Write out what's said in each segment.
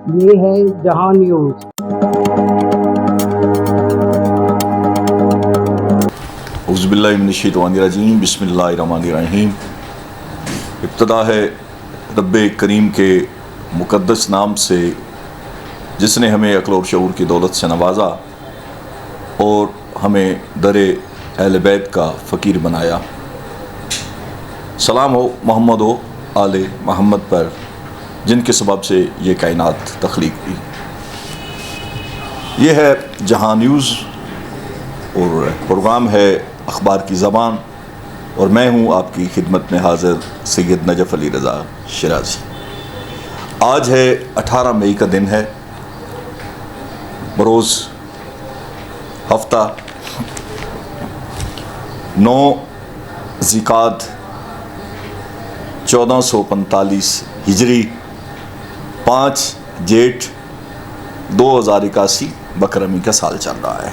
یہ ہے جہاں نیوز۔ اعوذ باللہ من الشیطان الرجیم، بسم اللہ الرحمن الرحیم۔ ابتدا ہے رب کریم کے مقدس نام سے جس نے ہمیں عقل اور شعور کی دولت سے نوازا اور ہمیں در اہل بیت کا فقیر بنایا۔ سلام ہو محمد و آل محمد پر جن کے سبب سے یہ کائنات تخلیق ہوئی۔ یہ ہے جہاں نیوز اور پروگرام ہے اخبار کی زبان، اور میں ہوں آپ کی خدمت میں حاضر سید نجف علی رضا شیرازی۔ آج ہے 18 مئی کا دن ہے، بروز ہفتہ 9 ذی-القعدہ 1445 ہجری، 5 جیٹھ 2081 بکرمی کا سال چل رہا ہے۔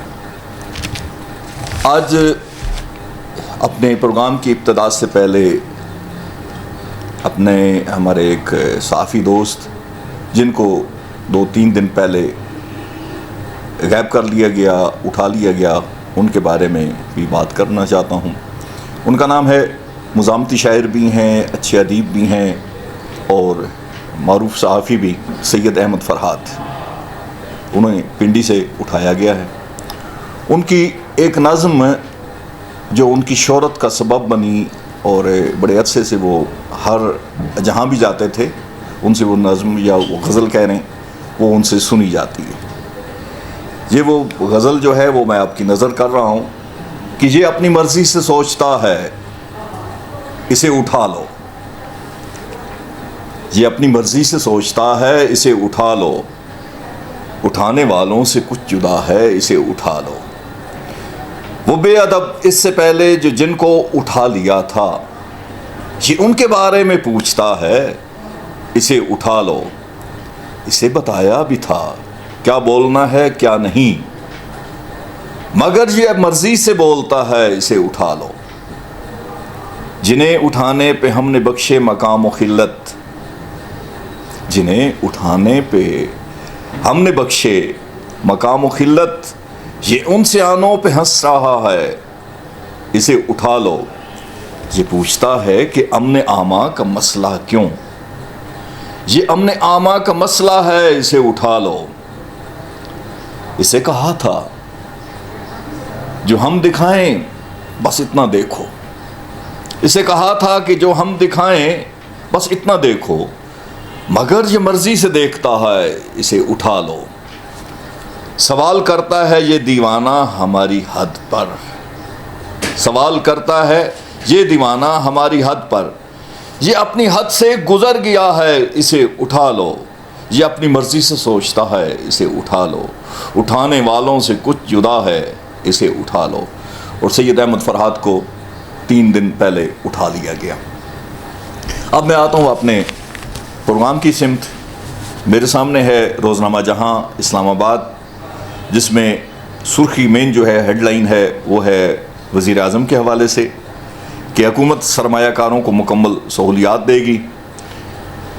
آج اپنے پروگرام کی ابتدا سے پہلے ہمارے ایک صحافی دوست جن کو 2-3 دن پہلے غائب کر لیا گیا، اٹھا لیا گیا، ان کے بارے میں بھی بات کرنا چاہتا ہوں۔ ان کا نام ہے، مزاحمتی شاعر بھی ہیں، اچھے ادیب بھی ہیں اور معروف صحافی بھی، سید احمد فرحات۔ انہیں پنڈی سے اٹھایا گیا ہے۔ ان کی ایک نظم جو ان کی شہرت کا سبب بنی اور بڑے عرصے سے وہ ہر جہاں بھی جاتے تھے ان سے وہ نظم یا وہ غزل کہہ رہے ہیں وہ ان سے سنی جاتی ہے۔ یہ وہ غزل جو ہے وہ میں آپ کی نظر کر رہا ہوں کہ یہ اپنی مرضی سے سوچتا ہے اسے اٹھا لو، یہ اپنی مرضی سے سوچتا ہے اسے اٹھا لو، اٹھانے والوں سے کچھ جدا ہے اسے اٹھا لو۔ وہ بے ادب اس سے پہلے جو جن کو اٹھا لیا تھا یہ ان کے بارے میں پوچھتا ہے اسے اٹھا لو۔ اسے بتایا بھی تھا کیا بولنا ہے کیا نہیں، مگر یہ مرضی سے بولتا ہے اسے اٹھا لو۔ جنہیں اٹھانے پہ ہم نے بخشے مقام و خلت، جنہیں اٹھانے پہ ہم نے بخشے مقام و خلت، یہ ان سے آنوں پہ ہنس رہا ہے اسے اٹھا لو۔ یہ پوچھتا ہے کہ امن عامہ کا مسئلہ کیوں، یہ امن عامہ کا مسئلہ ہے اسے اٹھا لو۔ اسے کہا تھا جو ہم دکھائیں بس اتنا دیکھو، اسے کہا تھا کہ جو ہم دکھائیں بس اتنا دیکھو، مگر یہ مرضی سے دیکھتا ہے اسے اٹھا لو۔ سوال کرتا ہے یہ دیوانہ ہماری حد پر، سوال کرتا ہے یہ دیوانہ ہماری حد پر، یہ اپنی حد سے گزر گیا ہے اسے اٹھا لو۔ یہ اپنی مرضی سے سوچتا ہے اسے اٹھا لو، اٹھانے والوں سے کچھ جدا ہے اسے اٹھا لو۔ اور سید احمد فرحات کو 3 دن پہلے اٹھا لیا گیا۔ اب میں آتا ہوں اپنے پروگرام کی سمت۔ میرے سامنے ہے روزنامہ جہاں اسلام آباد، جس میں سرخی مین جو ہے ہیڈ لائن ہے وہ ہے وزیر اعظم کے حوالے سے کہ حکومت سرمایہ کاروں کو مکمل سہولیات دے گی۔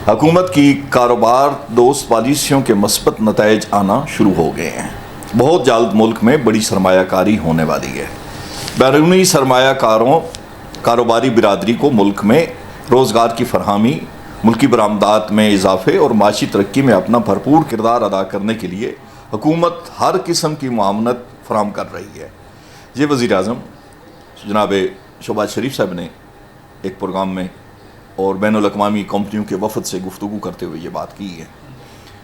حکومت کی کاروبار دوست پالیسیوں کے مثبت نتائج آنا شروع ہو گئے ہیں۔ بہت جلد ملک میں بڑی سرمایہ کاری ہونے والی ہے۔ بیرونی سرمایہ کاروں کاروباری برادری کو ملک میں روزگار کی فراہمی، ملکی برآمدات میں اضافے اور معاشی ترقی میں اپنا بھرپور کردار ادا کرنے کے لیے حکومت ہر قسم کی معاونت فراہم کر رہی ہے۔ یہ وزیر اعظم جناب شہباز شریف صاحب نے ایک پروگرام میں اور بین الاقوامی کمپنیوں کے وفد سے گفتگو کرتے ہوئے یہ بات کی ہے۔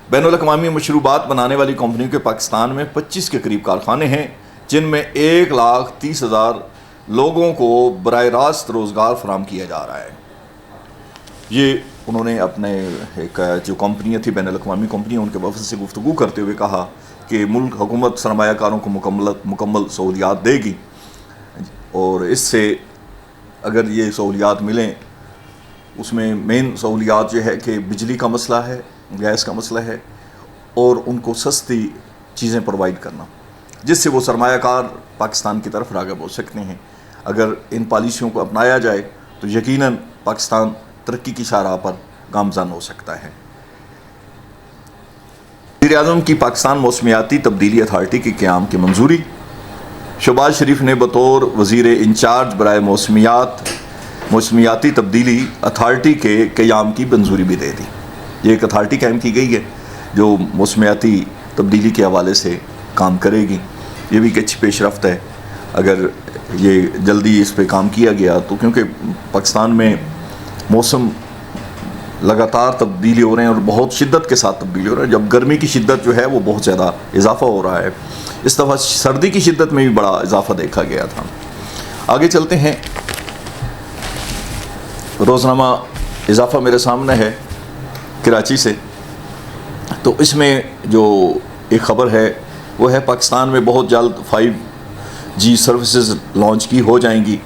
بین الاقوامی مشروبات بنانے والی کمپنیوں کے پاکستان میں 25 کے قریب کارخانے ہیں، جن میں 1,30,000 لوگوں کو براہ راست روزگار فراہم کیا جا رہا ہے۔ یہ انہوں نے اپنے ایک جو کمپنیاں تھیں بین الاقوامی کمپنیاں ان کے وفد سے گفتگو کرتے ہوئے کہا کہ ملک حکومت سرمایہ کاروں کو مکمل سہولیات دے گی، اور اس سے اگر یہ سہولیات ملیں اس میں مین سہولیات یہ ہے کہ بجلی کا مسئلہ ہے، گیس کا مسئلہ ہے، اور ان کو سستی چیزیں پرووائڈ کرنا، جس سے وہ سرمایہ کار پاکستان کی طرف راغب ہو سکتے ہیں۔ اگر ان پالیسیوں کو اپنایا جائے تو یقیناً پاکستان ترقی کی شاہراہ پر گامزن ہو سکتا ہے۔ وزیر اعظم کی پاکستان موسمیاتی تبدیلی اتھارٹی کے قیام کی منظوری. شہباز شریف نے بطور وزیر انچارج برائے موسمیاتی تبدیلی اتھارٹی کے قیام کی منظوری بھی دے دی. یہ ایک اتھارٹی قائم کی گئی ہے جو موسمیاتی تبدیلی کے حوالے سے کام کرے گی. یہ بھی ایک اچھی پیش رفت ہے اگر یہ جلدی اس پہ کام کیا گیا تو، کیونکہ پاکستان میں موسم لگاتار تبدیلی ہو رہے ہیں اور بہت شدت کے ساتھ تبدیلی ہو رہا ہے. جب گرمی کی شدت جو ہے وہ بہت زیادہ اضافہ ہو رہا ہے، اس دفعہ سردی کی شدت میں بھی بڑا اضافہ دیکھا گیا تھا. آگے چلتے ہیں. روزنامہ اضافہ میرے سامنے ہے کراچی سے، تو اس میں جو ایک خبر ہے وہ ہے پاکستان میں بہت جلد 5G سروسز لانچ کی ہو جائیں گی.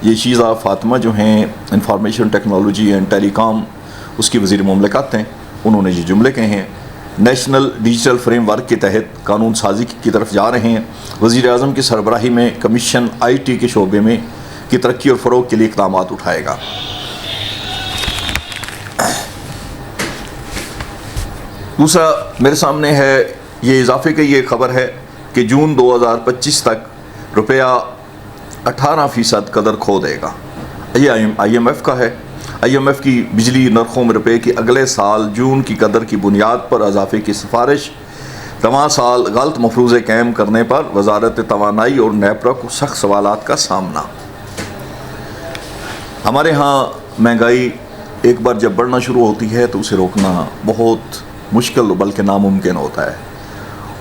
یہ شیزہ فاطمہ جو ہیں انفارمیشن ٹیکنالوجی اینڈ ٹیلی کام اس کی وزیر مملکت ہیں، انہوں نے یہ جملے کہے ہیں. نیشنل ڈیجیٹل فریم ورک کے تحت قانون سازی کی طرف جا رہے ہیں. وزیر اعظم کی سربراہی میں کمیشن IT کے شعبے میں کی ترقی اور فروغ کے لیے اقدامات اٹھائے گا. دوسرا میرے سامنے ہے یہ اضافے کی یہ خبر ہے کہ جون 2025 تک روپیہ 18% قدر کھو دے گا. یہ IMF کا ہے. IMF کی بجلی نرخوں میں روپے کی اگلے سال جون کی قدر کی بنیاد پر اضافے کی سفارش. رواں سال غلط مفروضے قائم کرنے پر وزارت توانائی اور نیپرا کو سخت سوالات کا سامنا. ہمارے ہاں مہنگائی ایک بار جب بڑھنا شروع ہوتی ہے تو اسے روکنا بہت مشکل بلکہ ناممکن ہوتا ہے،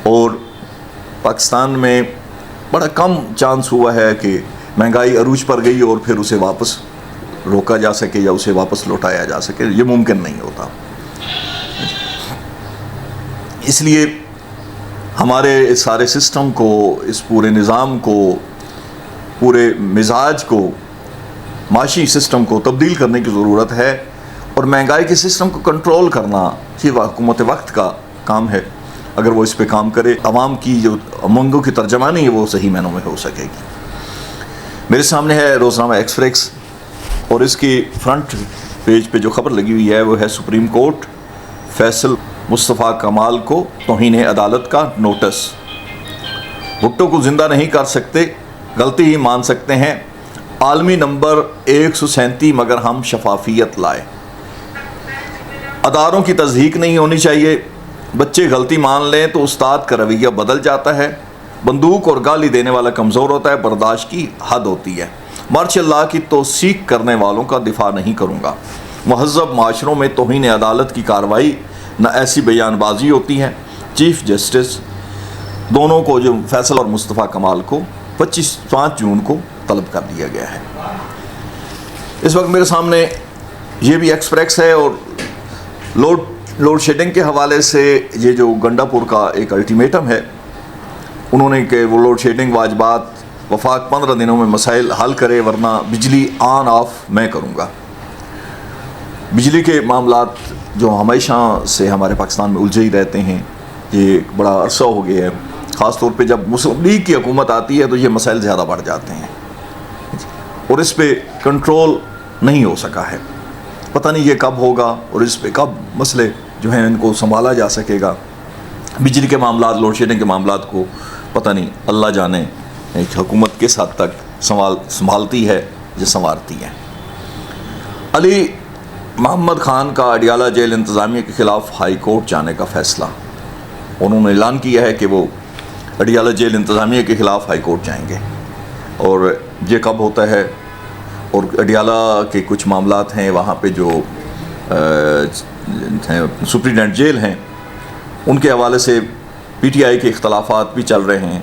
اور پاکستان میں بڑا کم چانس ہوا ہے کہ مہنگائی عروج پر گئی اور پھر اسے واپس روکا جا سکے یا اسے واپس لوٹایا جا سکے. یہ ممکن نہیں ہوتا. اس لیے ہمارے اس سارے سسٹم کو، اس پورے نظام کو، پورے مزاج کو، معاشی سسٹم کو تبدیل کرنے کی ضرورت ہے، اور مہنگائی کے سسٹم کو کنٹرول کرنا یہ حکومت وقت کا کام ہے. اگر وہ اس پہ کام کرے، عوام کی جو امنگوں کی ترجمانی ہے وہ صحیح معنوں میں ہو سکے گی. میرے سامنے ہے روزنامہ ایکسپریس، اور اس کی فرنٹ پیج پہ جو خبر لگی ہوئی ہے وہ ہے سپریم کورٹ فیصل مصطفیٰ کمال کو توہین عدالت کا نوٹس. بھٹو کو زندہ نہیں کر سکتے، غلطی ہی مان سکتے ہیں. عالمی نمبر 137 مگر ہم شفافیت لائے. اداروں کی تصدیق نہیں ہونی چاہیے. بچے غلطی مان لیں تو استاد کا رویہ بدل جاتا ہے. بندوق اور گالی دینے والا کمزور ہوتا ہے، برداشت کی حد ہوتی ہے. مارشل لا کی توثیق کرنے والوں کا دفاع نہیں کروں گا. مہذب معاشروں میں توہین عدالت کی کارروائی نہ ایسی بیان بازی ہوتی ہے. چیف جسٹس دونوں کو، جو فیصل اور مصطفیٰ کمال کو 5 جون کو طلب کر دیا گیا ہے. اس وقت میرے سامنے یہ بھی ایکسپریس ہے، اور لوڈ شیڈنگ کے حوالے سے یہ جو گنڈا پور کا ایک الٹیمیٹم ہے، انہوں نے کہ وہ لوڈ شیڈنگ واجبات وفاق 15 دنوں میں مسائل حل کرے ورنہ بجلی آن آف میں کروں گا. بجلی کے معاملات جو ہمیشہ سے ہمارے پاکستان میں الجھے ہی رہتے ہیں، یہ ایک بڑا عرصہ ہو گیا ہے. خاص طور پہ جب مسلم لیگ کی حکومت آتی ہے تو یہ مسائل زیادہ بڑھ جاتے ہیں، اور اس پہ کنٹرول نہیں ہو سکا ہے. پتہ نہیں یہ کب ہوگا اور اس پہ کب مسئلے جو ہیں ان کو سنبھالا جا سکے گا. بجلی کے معاملات، لوڈ شیڈنگ کے معاملات کو پتہ نہیں اللہ جانے ایک حکومت کس حد تک سنبھالتی ہے یا سنوارتی ہے. علی محمد خان کا اڈیالہ جیل انتظامیہ کے خلاف ہائی کورٹ جانے کا فیصلہ. انہوں نے اعلان کیا ہے کہ وہ اڈیالہ جیل انتظامیہ کے خلاف ہائی کورٹ جائیں گے، اور یہ کب ہوتا ہے. اور اڈیالہ کے کچھ معاملات ہیں وہاں پہ جو سپرنٹینڈنٹ جیل ہیں ان کے حوالے سے PTI کے اختلافات بھی چل رہے ہیں،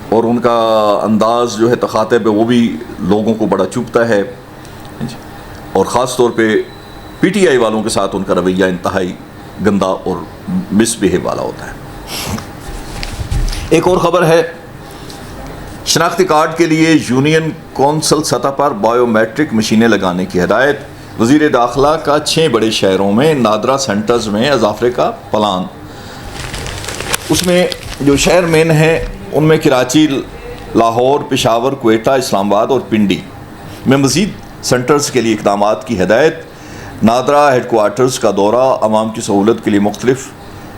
اور ان کا انداز جو ہے تخاطب ہے وہ بھی لوگوں کو بڑا چبھتا ہے، اور خاص طور پہ PTI والوں کے ساتھ ان کا رویہ انتہائی گندا اور مس بیہیو والا ہوتا ہے. ایک اور خبر ہے، شناختی کارڈ کے لیے یونین کونسل سطح پر بائیو میٹرک مشینیں لگانے کی ہدایت. وزیر داخلہ کا 6 بڑے شہروں میں نادرا سینٹرز میں اضافے کا پلان. اس میں جو شہر مین ہیں ان میں کراچی، لاہور، پشاور، کوئٹہ، اسلام آباد اور پنڈی میں مزید سینٹرز کے لیے اقدامات کی ہدایت. نادرا ہیڈ کوارٹرز کا دورہ، عوام کی سہولت کے لیے مختلف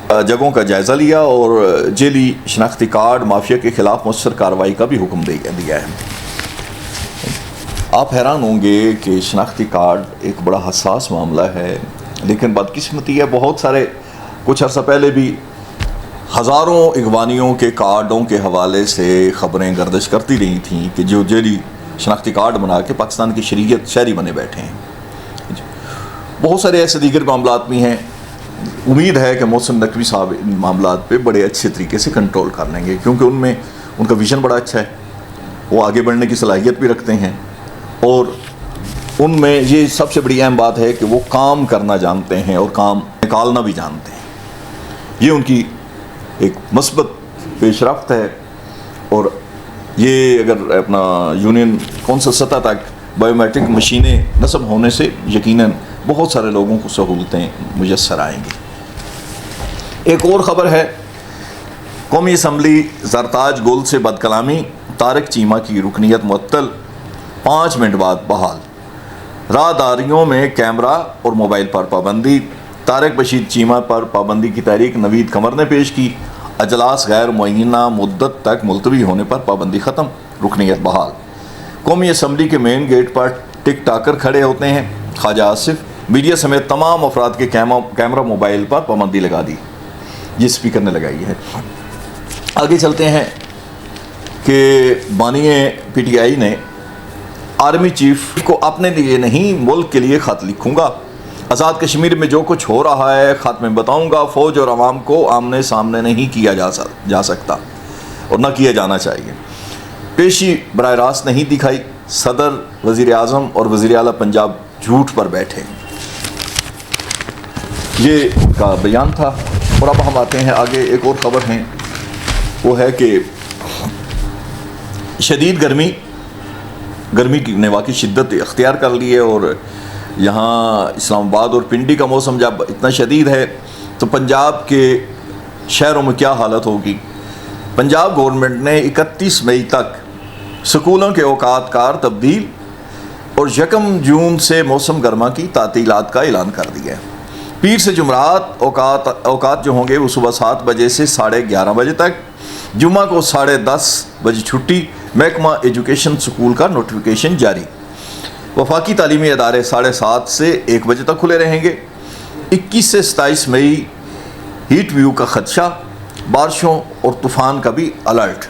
جگہوں کا جائزہ لیا اور جیلی شناختی کارڈ مافیا کے خلاف مؤثر کارروائی کا بھی حکم دیا ہے۔ آپ حیران ہوں گے کہ شناختی کارڈ ایک بڑا حساس معاملہ ہے، لیکن بدقسمتی ہے بہت سارے کچھ عرصہ پہلے بھی ہزاروں اغوانیوں کے کارڈوں کے حوالے سے خبریں گردش کرتی رہی تھیں کہ جو جیلی شناختی کارڈ بنا کے پاکستان کی شہری بنے بیٹھے ہیں۔ بہت سارے ایسے دیگر معاملات بھی ہیں۔ امید ہے کہ محسن نقوی صاحب ان معاملات پہ بڑے اچھے طریقے سے کنٹرول کر لیں گے، کیونکہ ان میں ان کا ویژن بڑا اچھا ہے، وہ آگے بڑھنے کی صلاحیت بھی رکھتے ہیں، اور ان میں یہ سب سے بڑی اہم بات ہے کہ وہ کام کرنا جانتے ہیں اور کام نکالنا بھی جانتے ہیں۔ یہ ان کی ایک مثبت پیش رفت ہے، اور یہ اگر اپنا یونین کونسل سطح تک بائیو میٹرک مشینیں نصب ہونے سے یقیناً بہت سارے لوگوں کو سہولتیں میسر آئیں گی۔ ایک اور خبر ہے، قومی اسمبلی زرتاج گل سے بدکلامی، طارق چیمہ کی رکنیت معطل، 5 منٹ بعد بحال، راہداریوں میں کیمرہ اور موبائل پر پابندی، طارق بشیر چیمہ پر پابندی کی تحریک نوید قمر نے پیش کی، اجلاس غیر معینہ مدت تک ملتوی ہونے پر پابندی ختم، رکنیت بحال۔ قومی اسمبلی کے مین گیٹ پر ٹک ٹاکر کھڑے ہوتے ہیں، خواجہ آصف، میڈیا سمیت تمام افراد کے کیمرہ موبائل پر پابندی لگا دی، یہ اسپیکر نے لگائی ہے۔ آگے چلتے ہیں کہ بانی پی ٹی آئی نے آرمی چیف کو اپنے لیے نہیں ملک کے لیے خط لکھوں گا، آزاد کشمیر میں جو کچھ ہو رہا ہے خط میں بتاؤں گا، فوج اور عوام کو آمنے سامنے نہیں کیا جا سکتا اور نہ کیا جانا چاہیے، پیشی براہ راست نہیں دکھائی، صدر، وزیر اعظم اور وزیر اعلیٰ پنجاب جھوٹ پر بیٹھے، یہ ان کا بیان تھا۔ اور اب ہم آتے ہیں آگے، ایک اور خبر ہے، وہ ہے کہ شدید گرمی نے واقعی شدت اختیار کر لی ہے، اور یہاں اسلام آباد اور پنڈی کا موسم جب اتنا شدید ہے تو پنجاب کے شہروں میں کیا حالت ہوگی۔ پنجاب گورنمنٹ نے 31 مئی تک سکولوں کے اوقات کار تبدیل اور 1 جون سے موسم گرما کی تعطیلات کا اعلان کر دیا ہے۔ پیر سے جمعرات اوقات جو ہوں گے وہ صبح 7 بجے سے 11:30 بجے تک، جمعہ کو 10:30 بجے چھٹی، محکمہ ایجوکیشن سکول کا نوٹیفیکیشن جاری۔ وفاقی تعلیمی ادارے 7:30 سے 1 بجے تک کھلے رہیں گے۔ 21 سے 27 مئی ہیٹ ویو کا خدشہ، بارشوں اور طوفان کا بھی الرٹ۔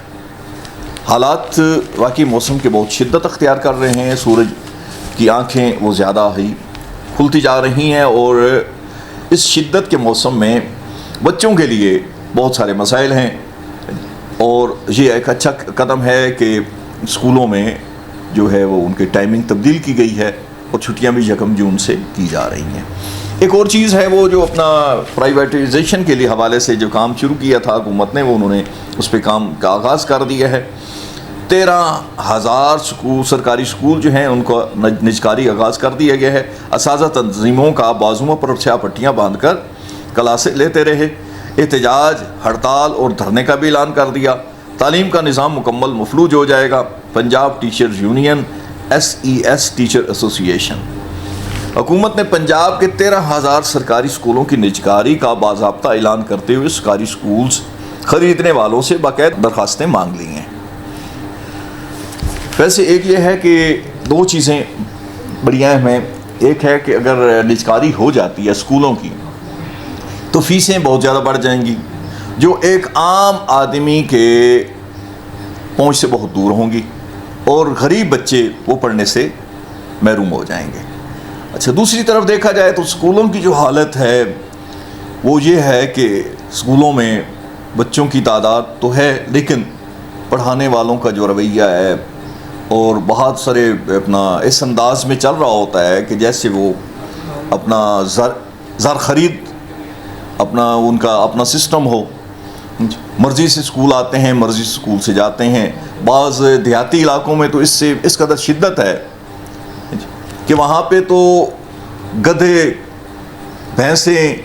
حالات واقعی موسم کے بہت شدت اختیار کر رہے ہیں، سورج کی آنکھیں وہ زیادہ ہی کھلتی جا رہی ہیں، اور اس شدت کے موسم میں بچوں کے لیے بہت سارے مسائل ہیں، اور یہ ایک اچھا قدم ہے کہ اسکولوں میں جو ہے وہ ان کی ٹائمنگ تبدیل کی گئی ہے اور چھٹیاں بھی 1 جون سے کی جا رہی ہیں۔ ایک اور چیز ہے، وہ جو اپنا پرائیویٹائزیشن کے لیے حوالے سے جو کام شروع کیا تھا حکومت نے، وہ انہوں نے اس پہ کام کا آغاز کر دیا ہے۔ 13,000 سرکاری اسکول جو ہیں ان کو نجکاری آغاز کر دیا گیا ہے۔ اساتذہ تنظیموں کا بازوؤں پر سیاہ پٹیاں باندھ کر کلاسیں لیتے رہے، احتجاج، ہڑتال اور دھرنے کا بھی اعلان کر دیا۔ تعلیم کا نظام مکمل مفلوج ہو جائے گا، Punjab teachers union, SES teacher association. حکومت نے پنجاب کے 13,000 سرکاری اسکولوں کی نجکاری کا باضابطہ اعلان کرتے ہوئے سرکاری اسکولز خریدنے والوں سے باقاعدہ درخواستیں مانگ لی ہیں۔ ویسے ایک یہ ہے کہ 2 چیزیں بڑی اہم ہیں، ایک ہے کہ اگر نجکاری ہو جاتی ہے اسکولوں کی تو فیسیں بہت زیادہ بڑھ جائیں گی، جو ایک عام آدمی کے پہنچ سے بہت دور ہوں گی، اور غریب بچے وہ پڑھنے سے محروم ہو جائیں گے۔ اچھا، دوسری طرف دیکھا جائے تو اسکولوں کی جو حالت ہے وہ یہ ہے کہ اسکولوں میں بچوں کی تعداد تو ہے، لیکن پڑھانے والوں کا جو رویہ ہے اور بہت سارے اپنا اس انداز میں چل رہا ہوتا ہے کہ جیسے وہ اپنا زر خرید ان کا اپنا سسٹم ہو، مرضی سے اسکول آتے ہیں، مرضی سے اسکول سے جاتے ہیں۔ بعض دیہاتی علاقوں میں تو اس قدر شدت ہے کہ وہاں پہ تو گدھے بھینسیں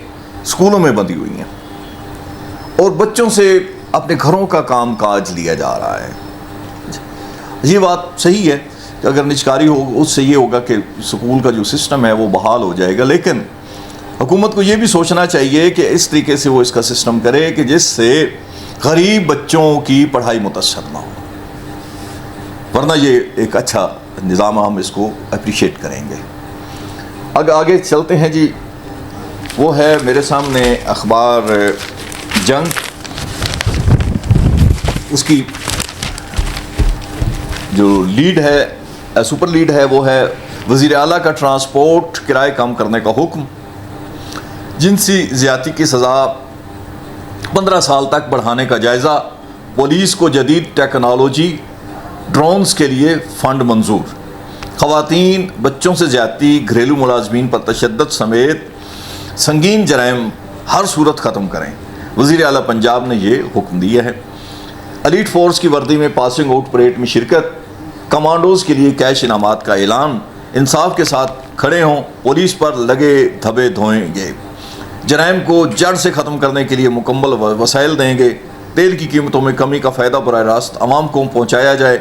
اسکولوں میں بندھی ہوئی ہیں، اور بچوں سے اپنے گھروں کا کام کاج لیا جا رہا ہے۔ یہ بات صحیح ہے کہ اگر نجکاری ہو اس سے یہ ہوگا کہ اسکول کا جو سسٹم ہے وہ بحال ہو جائے گا، لیکن حکومت کو یہ بھی سوچنا چاہیے کہ اس طریقے سے وہ اس کا سسٹم کرے کہ جس سے غریب بچوں کی پڑھائی متاثر نہ ہو، ورنہ یہ ایک اچھا نظام، ہم اس کو اپریشیٹ کریں گے۔ آگے چلتے ہیں جی، وہ ہے میرے سامنے اخبار جنگ، اس کی جو لیڈ ہے، سپر لیڈ ہے، وہ ہے وزیر اعلیٰ کا ٹرانسپورٹ کرائے کم کرنے کا حکم، جنسی زیادتی کی سزا 15 سال تک بڑھانے کا جائزہ، پولیس کو جدید ٹیکنالوجی ڈرونز کے لیے فنڈ منظور، خواتین بچوں سے زیادتی، گھریلو ملازمین پر تشدد سمیت سنگین جرائم ہر صورت ختم کریں، وزیر اعلیٰ پنجاب نے یہ حکم دیا ہے۔ ایلیٹ فورس کی وردی میں پاسنگ آؤٹ پریڈ میں شرکت، کمانڈوز کے لیے کیش انعامات کا اعلان، انصاف کے ساتھ کھڑے ہوں، پولیس پر لگے دھبے دھوئیں گے، جرائم کو جڑ سے ختم کرنے کے لیے مکمل وسائل دیں گے، تیل کی قیمتوں میں کمی کا فائدہ براہ راست عوام کو پہنچایا جائے۔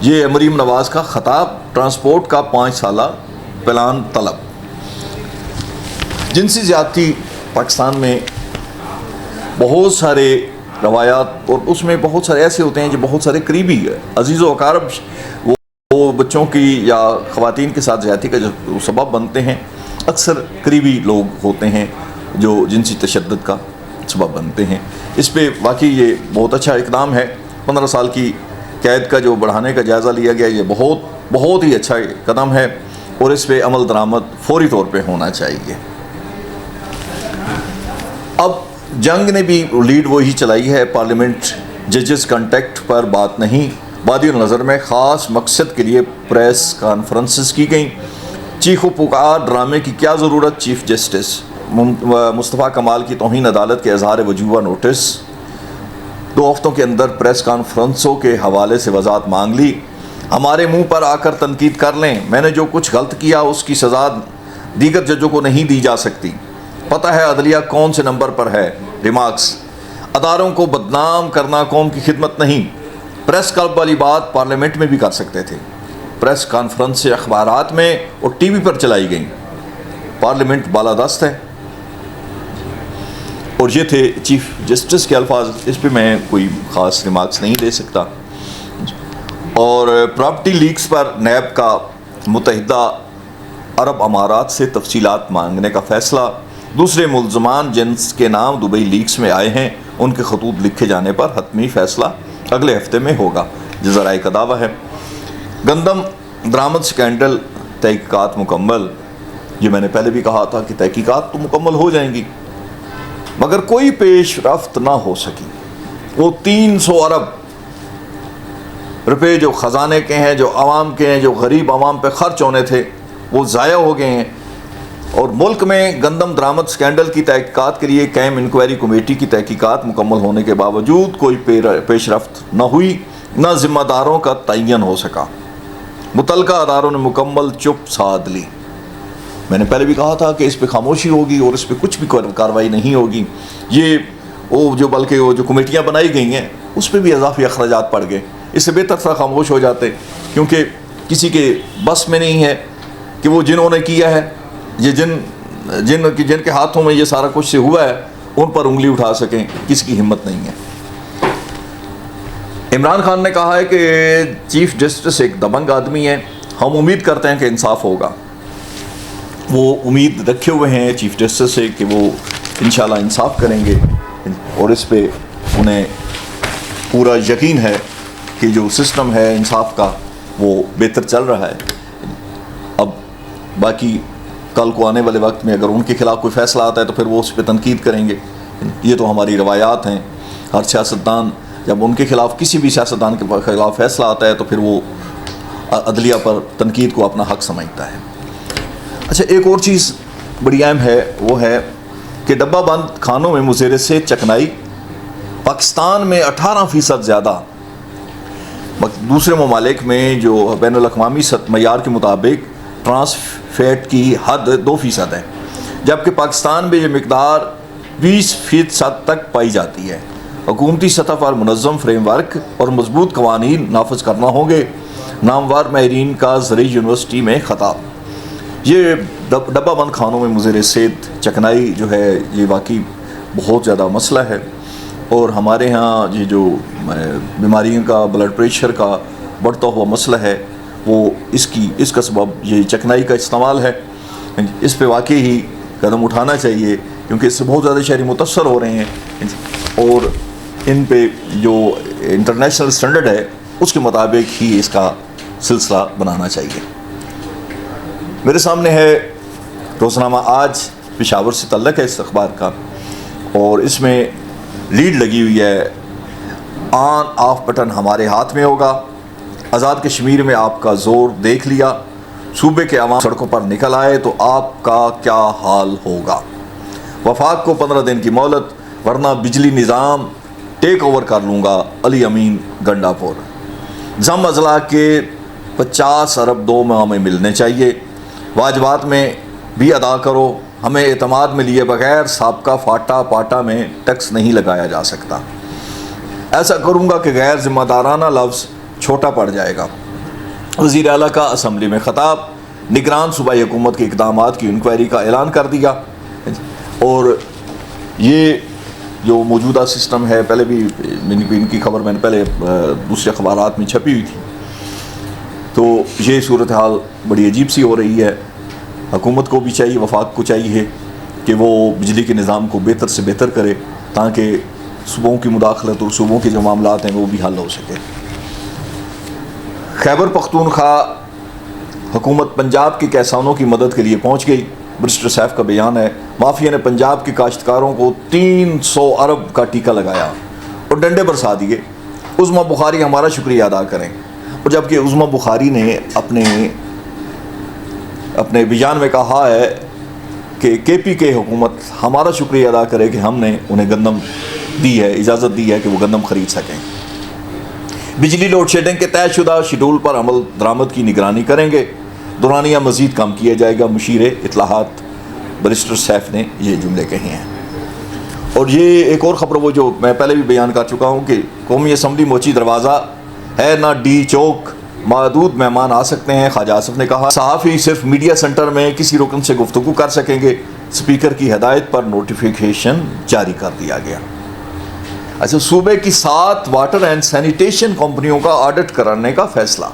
یہ مریم نواز کا خطاب، ٹرانسپورٹ کا 5 سالہ پلان طلب۔ جنسی زیادتی پاکستان میں بہت سارے روایات، اور اس میں بہت سارے ایسے ہوتے ہیں جو بہت سارے قریبی عزیز و اقارب وہ بچوں کی یا خواتین کے ساتھ زیادتی کا جو سبب بنتے ہیں، اکثر قریبی لوگ ہوتے ہیں جو جنسی تشدد کا سبب بنتے ہیں۔ اس پہ واقعی یہ بہت اچھا اقدام ہے، 15 سال کی قید کا جو بڑھانے کا جائزہ لیا گیا، یہ بہت ہی اچھا قدم ہے، اور اس پہ عمل درآمد فوری طور پہ ہونا چاہیے۔ اب جنگ نے بھی لیڈ وہی چلائی ہے، پارلیمنٹ ججز کنٹیکٹ پر بات نہیں، وادی النظر میں خاص مقصد کے لیے پریس کانفرنسز کی گئیں، چیخ و پکار ڈرامے کی کیا ضرورت، چیف جسٹس مصطفیٰ کمال کی توہین عدالت کے اظہار وجوہ نوٹس، 2 ہفتوں کے اندر پریس کانفرنسوں کے حوالے سے وضاحت مانگ لی، ہمارے منہ پر آ کر تنقید کر لیں، میں نے جو کچھ غلط کیا اس کی سزا دیگر ججوں کو نہیں دی جا سکتی، پتہ ہے عدلیہ کون سے نمبر پر ہے، ریمارکس، اداروں کو بدنام کرنا قوم کی خدمت نہیں، پریس کلب والی بات پارلیمنٹ میں بھی کر سکتے تھے، پریس کانفرنس سے اخبارات میں اور ٹی وی پر چلائی گئیں، پارلیمنٹ بالادست ہے۔ اور یہ تھے چیف جسٹس کے الفاظ، اس پہ میں کوئی خاص ریمارکس نہیں دے سکتا۔ اور پراپرٹی لیکس پر نیب کا متحدہ عرب امارات سے تفصیلات مانگنے کا فیصلہ، دوسرے ملزمان جن کے نام دبئی لیکس میں آئے ہیں ان کے خطوط لکھے جانے پر حتمی فیصلہ اگلے ہفتے میں ہوگا، ذرائع کا دعویٰ ہے۔ گندم درآمد سکینڈل تحقیقات مکمل، یہ میں نے پہلے بھی کہا تھا کہ تحقیقات تو مکمل ہو جائیں گی مگر کوئی پیش رفت نہ ہو سکی، وہ 300 ارب روپے جو خزانے کے ہیں، جو عوام کے ہیں، جو غریب عوام پہ خرچ ہونے تھے، وہ ضائع ہو گئے ہیں۔ اور ملک میں گندم درآمد سکینڈل کی تحقیقات کے لیے قائم انکوائری کمیٹی کی تحقیقات مکمل ہونے کے باوجود کوئی پیش رفت نہ ہوئی، نہ ذمہ داروں کا تعین ہو سکا، متعلقہ اداروں نے مکمل چپ سادھ لی۔ میں نے پہلے بھی کہا تھا کہ اس پہ خاموشی ہوگی اور اس پہ کچھ بھی کارروائی نہیں ہوگی، یہ بلکہ وہ جو کمیٹیاں بنائی گئی ہیں اس پہ بھی اضافی اخراجات پڑ گئے، اس سے بہتر تھا خاموش ہو جاتے، کیونکہ کسی کے بس میں نہیں ہے کہ وہ جنہوں نے کیا ہے، یہ جن کے ہاتھوں میں یہ سارا کچھ سے ہوا ہے ان پر انگلی اٹھا سکیں، کسی کی ہمت نہیں ہے۔ عمران خان نے کہا ہے کہ چیف جسٹس ایک دبنگ آدمی ہے، ہم امید کرتے ہیں کہ انصاف ہوگا، وہ امید رکھے ہوئے ہیں چیف جسٹس سے کہ وہ انشاءاللہ انصاف کریں گے، اور اس پہ انہیں پورا یقین ہے کہ جو سسٹم ہے انصاف کا وہ بہتر چل رہا ہے۔ اب باقی کل کو آنے والے وقت میں اگر ان کے خلاف کوئی فیصلہ آتا ہے تو پھر وہ اس پہ تنقید کریں گے، یہ تو ہماری روایات ہیں، ہر سیاستدان جب ان کے خلاف کسی بھی سیاستدان کے خلاف فیصلہ آتا ہے تو پھر وہ عدلیہ پر تنقید کو اپنا حق سمجھتا ہے۔ اچھا، ایک اور چیز بڑی اہم ہے، وہ ہے کہ ڈبہ بند کھانوں میں مضر سے چکنائی پاکستان میں 18% زیادہ، دوسرے ممالک میں جو بین الاقوامی معیار کے مطابق ٹرانس فیٹ کی حد 2% ہے، جبکہ پاکستان میں یہ مقدار 20% تک پائی جاتی ہے۔ حکومتی سطح پر منظم فریم ورک اور مضبوط قوانین نافذ کرنا ہوں گے، نامور ماہرین کا زرعی یونیورسٹی میں خطاب۔ یہ ڈبہ بند کھانوں میں مضر صحت چکنائی جو ہے یہ واقعی بہت زیادہ مسئلہ ہے، اور ہمارے ہاں یہ جو بیماریوں کا بلڈ پریشر کا بڑھتا ہوا مسئلہ ہے وہ اس کا سبب یہ چکنائی کا استعمال ہے۔ اس پہ واقعی ہی قدم اٹھانا چاہیے، کیونکہ اس سے بہت زیادہ شہری متاثر ہو رہے ہیں، اور ان پہ جو انٹرنیشنل سٹینڈرڈ ہے اس کے مطابق ہی اس کا سلسلہ بنانا چاہیے۔ میرے سامنے ہے روزنامہ آج، پشاور سے تعلق ہے اس اخبار کا، اور اس میں لیڈ لگی ہوئی ہے آن آف بٹن ہمارے ہاتھ میں ہوگا، آزاد کشمیر میں آپ کا زور دیکھ لیا، صوبے کے عوام سڑکوں پر نکل آئے تو آپ کا کیا حال ہوگا، وفاق کو 15 دن کی مہلت ورنہ بجلی نظام ٹیک اوور کر لوں گا، علی امین گنڈا پور۔ ضم اضلاع کے 50 ارب 2 ماہ میں ملنے چاہیے، واجبات میں بھی ادا کرو، ہمیں اعتماد میں لیے بغیر سابقہ فاٹا پاٹا میں ٹیکس نہیں لگایا جا سکتا، ایسا کروں گا کہ غیر ذمہ دارانہ لفظ چھوٹا پڑ جائے گا۔ وزیر اعلیٰ کا اسمبلی میں خطاب، نگران صوبائی حکومت کے اقدامات کی انکوائری کا اعلان کر دیا، اور یہ جو موجودہ سسٹم ہے پہلے بھی ان کی خبر میں نے پہلے دوسرے اخبارات میں چھپی ہوئی تھی، تو یہ صورتحال بڑی عجیب سی ہو رہی ہے۔ حکومت کو بھی چاہیے، وفاق کو چاہیے کہ وہ بجلی کے نظام کو بہتر سے بہتر کرے تاکہ صوبوں کی مداخلت اور صوبوں کے جو معاملات ہیں وہ بھی حل ہو سکے۔ خیبر پختونخوا حکومت پنجاب کے کسانوں کی مدد کے لیے پہنچ گئی، برسٹر سیف کا بیان ہے، مافیا نے پنجاب کے کاشتکاروں کو 300 ارب کا ٹیکہ لگایا اور ڈنڈے برسا دیے، عظمیٰ بخاری ہمارا شکریہ ادا کریں۔ اور جبکہ عظمیٰ بخاری نے اپنے بیان میں کہا ہے کہ کے پی کے حکومت ہمارا شکریہ ادا کرے کہ ہم نے انہیں گندم دی ہے، اجازت دی ہے کہ وہ گندم خرید سکیں۔ بجلی لوڈ شیڈنگ کے طے شدہ شیڈول پر عمل درآمد کی نگرانی کریں گے، دورانیہ مزید کم کیا جائے گا، مشیر اطلاعات برسٹر سیف نے یہ جملے کہے ہیں۔ اور یہ ایک اور خبر وہ جو میں پہلے بھی بیان کر چکا ہوں کہ قومی اسمبلی موچی دروازہ ہے نہ ڈی چوک، محدود مہمان آ سکتے ہیں، خواجہ آصف نے کہا۔ صحافی صرف میڈیا سینٹر میں کسی رکن سے گفتگو کر سکیں گے، اسپیکر کی ہدایت پر نوٹیفیکیشن جاری کر دیا گیا۔ اچھا، صوبے کی 7 واٹر اینڈ سینیٹیشن کمپنیوں کا آڈٹ کرانے کا فیصلہ۔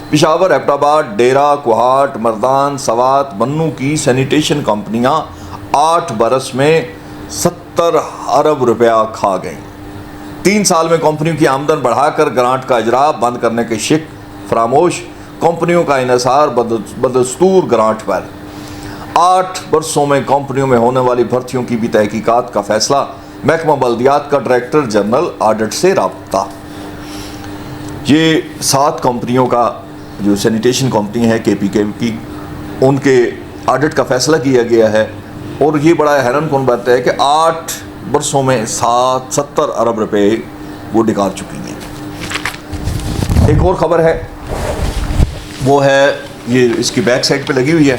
پشاور، ایبٹ آباد، ڈیرہ، کوہاٹ، مردان، سوات، بنوں کی سینیٹیشن کمپنیاں 8 برس میں 70 ارب روپیہ کھا گئیں۔ 3 سال میں کمپنیوں کی آمدن بڑھا کر گرانٹ کا اجرا بند کرنے کے شک فراموش، کمپنیوں کا انحصار بدستور گرانٹ پر۔ 8 برسوں میں کمپنیوں میں ہونے والی بھرتیوں کی بھی تحقیقات کا فیصلہ، محکمہ بلدیات کا ڈائریکٹر جنرل آڈٹ سے رابطہ۔ یہ 7 کمپنیوں کا جو سینیٹیشن کمپنی ہے کے پی کے کی، ان کے آڈٹ کا فیصلہ کیا گیا ہے، اور یہ بڑا حیران کن بات ہے کہ 8 برسوں میں 70 ارب روپے وہ ڈکار چکی ہیں۔ ایک اور خبر ہے وہ ہے یہ اس کی بیک سائڈ پہ لگی ہوئی ہے،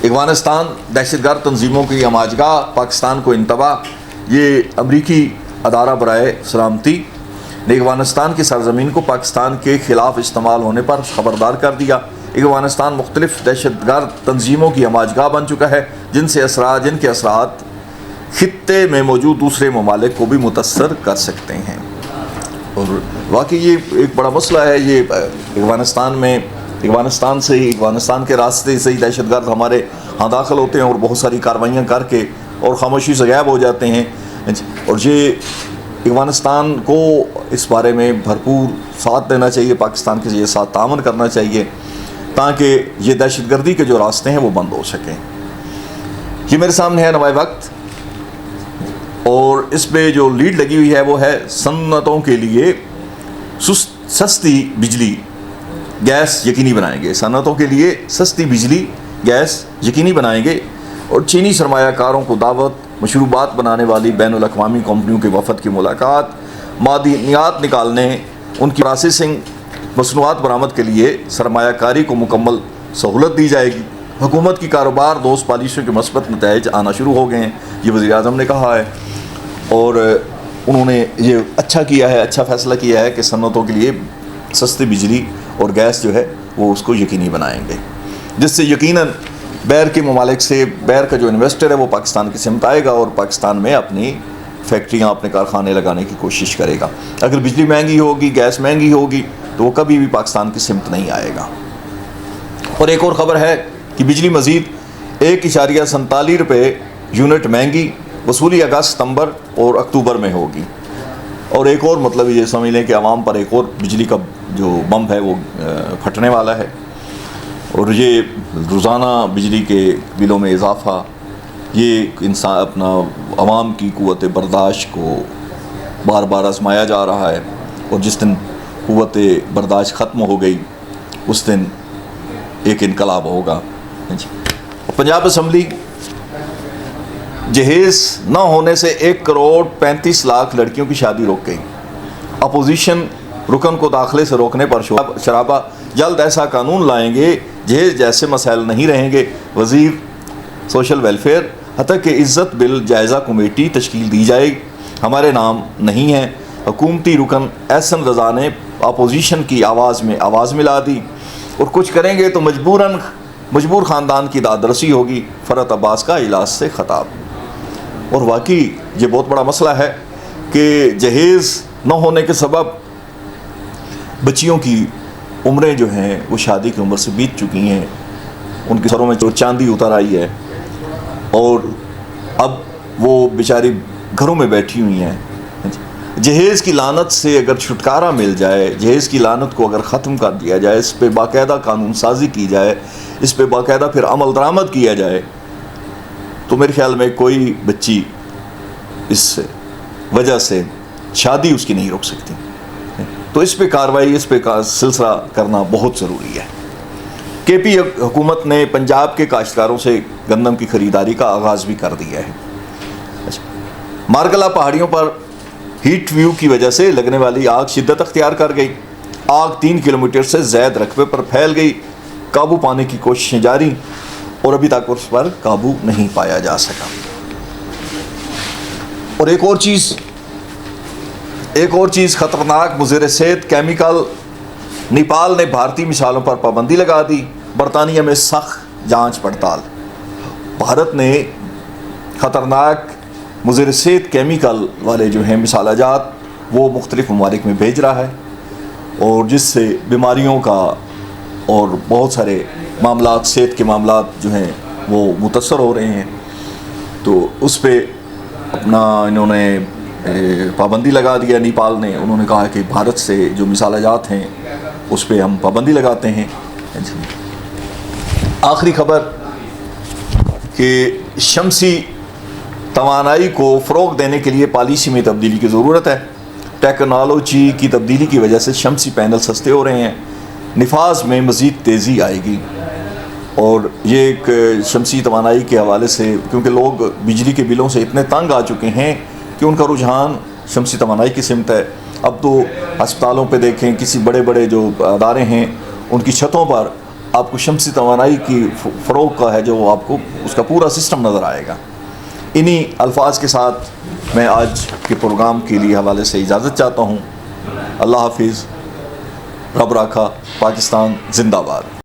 افغانستان دہشت گرد تنظیموں کی ہماجگاہ، پاکستان کو انتباہ۔ یہ امریکی ادارہ برائے سلامتی نے افغانستان کی سرزمین کو پاکستان کے خلاف استعمال ہونے پر خبردار کر دیا۔ افغانستان مختلف دہشت گرد تنظیموں کی ہماجگاہ بن چکا ہے جن کے اثرات خطے میں موجود دوسرے ممالک کو بھی متاثر کر سکتے ہیں، اور واقعی یہ ایک بڑا مسئلہ ہے۔ یہ افغانستان کے راستے سے ہی دہشت گرد ہمارے ہاں داخل ہوتے ہیں اور بہت ساری کاروائیاں کر کے اور خاموشی سے غائب ہو جاتے ہیں، اور یہ افغانستان کو اس بارے میں بھرپور ساتھ دینا چاہیے، پاکستان کے ساتھ تعاون کرنا چاہیے تاکہ یہ دہشت گردی کے جو راستے ہیں وہ بند ہو سکیں۔ یہ میرے سامنے ہے نوائے وقت، اور اس پہ جو لیڈ لگی ہوئی ہے وہ ہے صنعتوں کے لیے سستی بجلی گیس یقینی بنائیں گے، صنعتوں کے لیے سستی بجلی گیس یقینی بنائیں گے، اور چینی سرمایہ کاروں کو دعوت، مشروبات بنانے والی بین الاقوامی کمپنیوں کے وفد کی ملاقات، معدنیات نکالنے، ان کی پروسیسنگ، مصنوعات برآمد کے لیے سرمایہ کاری کو مکمل سہولت دی جائے گی۔ حکومت کی کاروبار دوست پالیسیوں کے مثبت نتائج آنا شروع ہو گئے ہیں، یہ وزیر اعظم نے کہا ہے، اور انہوں نے یہ اچھا کیا ہے، اچھا فیصلہ کیا ہے کہ صنعتوں کے لیے سستی بجلی اور گیس جو ہے وہ اس کو یقینی بنائیں گے، جس سے یقیناً بیر کے ممالک سے بیر کا جو انویسٹر ہے وہ پاکستان کی سمت آئے گا اور پاکستان میں اپنی فیکٹریاں اپنے کارخانے لگانے کی کوشش کرے گا. اگر بجلی مہنگی ہوگی، گیس مہنگی ہوگی تو وہ کبھی بھی پاکستان کی سمت نہیں آئے گا. اور ایک اور خبر ہے کہ بجلی مزید 1.47 روپے یونٹ مہنگی وصولی اگست، ستمبر اور اکتوبر میں ہوگی. اور ایک اور مطلب یہ سمجھ لیں کہ عوام پر ایک اور بجلی کا جو بم ہے وہ پھٹنے والا ہے. اور یہ روزانہ بجلی کے بلوں میں اضافہ، یہ انسان اپنا عوام کی قوت برداشت کو بار بار آزمایا جا رہا ہے. اور جس دن قوت برداشت ختم ہو گئی اس دن ایک انقلاب ہوگا. پنجاب اسمبلی جہیز نہ ہونے سے 1.35 کروڑ لڑکیوں کی شادی روک گئی. اپوزیشن رکن کو داخلے سے روکنے پر شرابہ. جلد ایسا قانون لائیں گے جہیز جیسے مسائل نہیں رہیں گے. وزیر سوشل ویلفیئر. حتیٰ کہ عزت بل جائزہ کمیٹی تشکیل دی جائے، ہمارے نام نہیں ہے. حکومتی رکن احسن رضا نے اپوزیشن کی آواز میں آواز ملا دی. اور کچھ کریں گے تو مجبور خاندان کی داد رسی ہوگی. فرحت عباس کا اجلاس سے خطاب. اور واقعی یہ بہت بڑا مسئلہ ہے کہ جہیز نہ ہونے کے سبب بچیوں کی عمریں جو ہیں وہ شادی کی عمر سے بیت چکی ہیں. ان کے سروں میں چاندی اتر آئی ہے اور اب وہ بیچاری گھروں میں بیٹھی ہوئی ہیں. جہیز کی لعنت سے اگر چھٹکارا مل جائے، جہیز کی لعنت کو اگر ختم کر دیا جائے، اس پہ باقاعدہ قانون سازی کی جائے، اس پہ باقاعدہ پھر عمل درآمد کیا جائے، تو میرے خیال میں کوئی بچی اس وجہ سے شادی اس کی نہیں روک سکتی. تو اس پہ کارروائی، اس پہ سلسلہ کرنا بہت ضروری ہے. کے پی حکومت نے پنجاب کے کاشتکاروں سے گندم کی خریداری کا آغاز بھی کر دیا ہے. مارکلا پہاڑیوں پر ہیٹ ویو کی وجہ سے لگنے والی آگ شدت اختیار کر گئی. آگ 3 کلومیٹر سے زائد رقبے پر پھیل گئی. قابو پانے کی کوششیں جاری اور ابھی تک اس پر قابو نہیں پایا جا سکا. اور ایک اور چیز خطرناک مضر صحت کیمیکل. نیپال نے بھارتی مثالوں پر پابندی لگا دی. برطانیہ میں سخت جانچ پڑتال. بھارت نے خطرناک مضر صحت کیمیکل والے جو ہیں مثالہ جات وہ مختلف ممالک میں بھیج رہا ہے، اور جس سے بیماریوں کا اور بہت سارے معاملات، صحت کے معاملات جو ہیں وہ متاثر ہو رہے ہیں. تو اس پہ اپنا انہوں نے پابندی لگا دیا. نیپال نے، انہوں نے کہا کہ بھارت سے جو مثالہ جات ہیں اس پہ ہم پابندی لگاتے ہیں. آخری خبر کہ شمسی توانائی کو فروغ دینے کے لیے پالیسی میں تبدیلی کی ضرورت ہے. ٹیکنالوجی کی تبدیلی کی وجہ سے شمسی پینل سستے ہو رہے ہیں. نفاذ میں مزید تیزی آئے گی. اور یہ ایک شمسی توانائی کے حوالے سے، کیونکہ لوگ بجلی کے بلوں سے اتنے تنگ آ چکے ہیں کہ ان کا رجحان شمسی توانائی کی سمت ہے. اب تو ہسپتالوں پہ دیکھیں، کسی بڑے بڑے جو ادارے ہیں ان کی چھتوں پر آپ کو شمسی توانائی کی فروغ کا ہے جو آپ کو اس کا پورا سسٹم نظر آئے گا. انہی الفاظ کے ساتھ میں آج کے پروگرام کے لیے حوالے سے اجازت چاہتا ہوں. اللہ حافظ. رب راکھا. پاکستان زندہ باد.